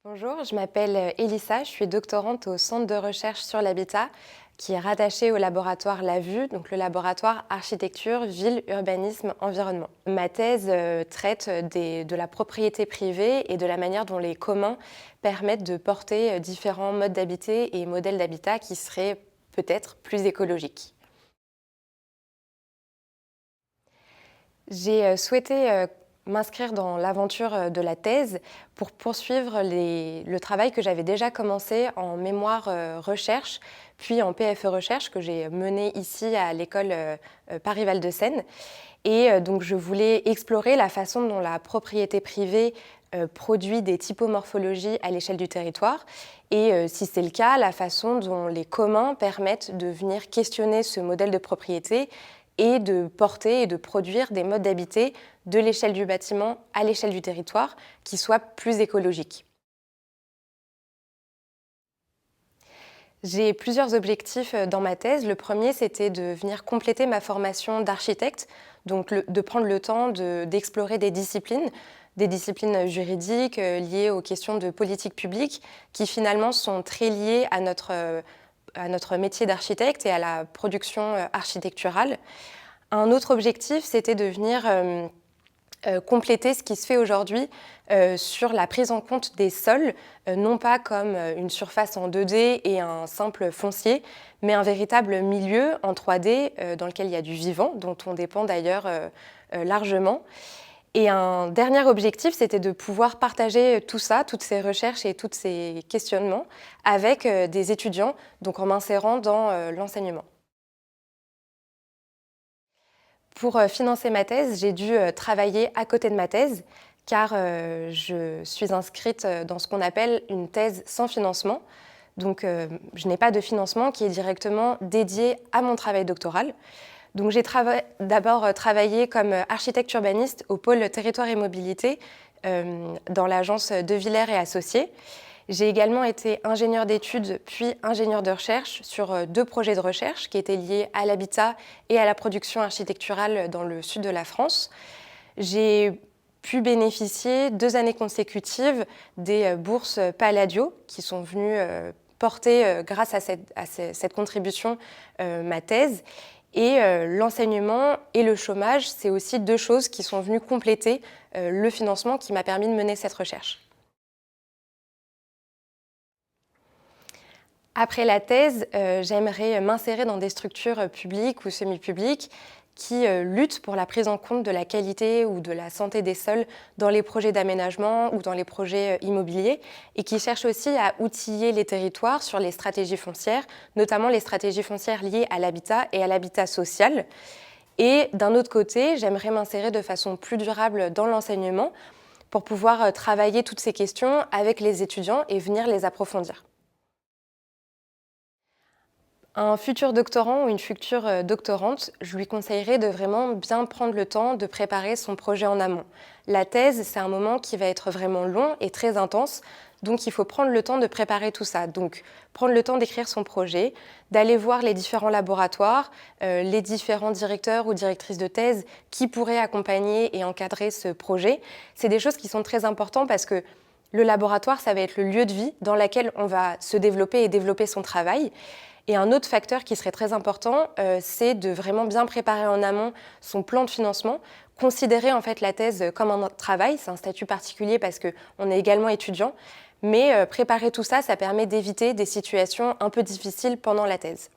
Bonjour, je m'appelle Elissa, je suis doctorante au Centre de recherche sur l'habitat qui est rattaché au laboratoire LAVU, donc le laboratoire architecture, ville, urbanisme, environnement. Ma thèse traite de la propriété privée et de la manière dont les communs permettent de porter différents modes d'habiter et modèles d'habitat qui seraient peut-être plus écologiques. J'ai souhaité m'inscrire dans l'aventure de la thèse pour poursuivre le travail que j'avais déjà commencé en mémoire recherche, puis en PFE recherche que j'ai mené ici à l'école Paris-Val de Seine. Et donc je voulais explorer la façon dont la propriété privée produit des typomorphologies à l'échelle du territoire et si c'est le cas, la façon dont les communs permettent de venir questionner ce modèle de propriété et de porter et de produire des modes d'habiter de l'échelle du bâtiment à l'échelle du territoire qui soient plus écologiques. J'ai plusieurs objectifs dans ma thèse. Le premier, c'était de venir compléter ma formation d'architecte, donc de prendre le temps d'explorer des disciplines juridiques liées aux questions de politique publique, qui finalement sont très liées à notre métier d'architecte et à la production architecturale. Un autre objectif, c'était de venir compléter ce qui se fait aujourd'hui sur la prise en compte des sols, non pas comme une surface en 2D et un simple foncier, mais un véritable milieu en 3D dans lequel il y a du vivant, dont on dépend d'ailleurs largement. Et un dernier objectif, c'était de pouvoir partager tout ça, toutes ces recherches et tous ces questionnements avec des étudiants, donc en m'insérant dans l'enseignement. Pour financer ma thèse, j'ai dû travailler à côté de ma thèse car je suis inscrite dans ce qu'on appelle une thèse sans financement. Donc je n'ai pas de financement qui est directement dédié à mon travail doctoral. Donc j'ai d'abord travaillé comme architecte urbaniste au pôle territoire et mobilité dans l'agence De Villers et Associés. J'ai également été ingénieure d'études puis ingénieure de recherche sur 2 projets de recherche qui étaient liés à l'habitat et à la production architecturale dans le sud de la France. J'ai pu bénéficier 2 années consécutives des bourses Palladio qui sont venues porter, grâce à cette contribution, ma thèse. Et l'enseignement et le chômage, c'est aussi 2 choses qui sont venues compléter le financement qui m'a permis de mener cette recherche. Après la thèse, j'aimerais m'insérer dans des structures publiques ou semi-publiques qui luttent pour la prise en compte de la qualité ou de la santé des sols dans les projets d'aménagement ou dans les projets immobiliers et qui cherchent aussi à outiller les territoires sur les stratégies foncières, notamment les stratégies foncières liées à l'habitat et à l'habitat social. Et d'un autre côté, j'aimerais m'insérer de façon plus durable dans l'enseignement pour pouvoir travailler toutes ces questions avec les étudiants et venir les approfondir. Un futur doctorant ou une future doctorante, je lui conseillerais de vraiment bien prendre le temps de préparer son projet en amont. La thèse, c'est un moment qui va être vraiment long et très intense, donc il faut prendre le temps de préparer tout ça. Donc prendre le temps d'écrire son projet, d'aller voir les différents laboratoires, les différents directeurs ou directrices de thèse qui pourraient accompagner et encadrer ce projet. C'est des choses qui sont très importantes parce que le laboratoire, ça va être le lieu de vie dans lequel on va se développer et développer son travail. Et un autre facteur qui serait très important, c'est de vraiment bien préparer en amont son plan de financement, considérer en fait la thèse comme un travail, c'est un statut particulier parce qu'on est également étudiant, mais préparer tout ça, ça permet d'éviter des situations un peu difficiles pendant la thèse.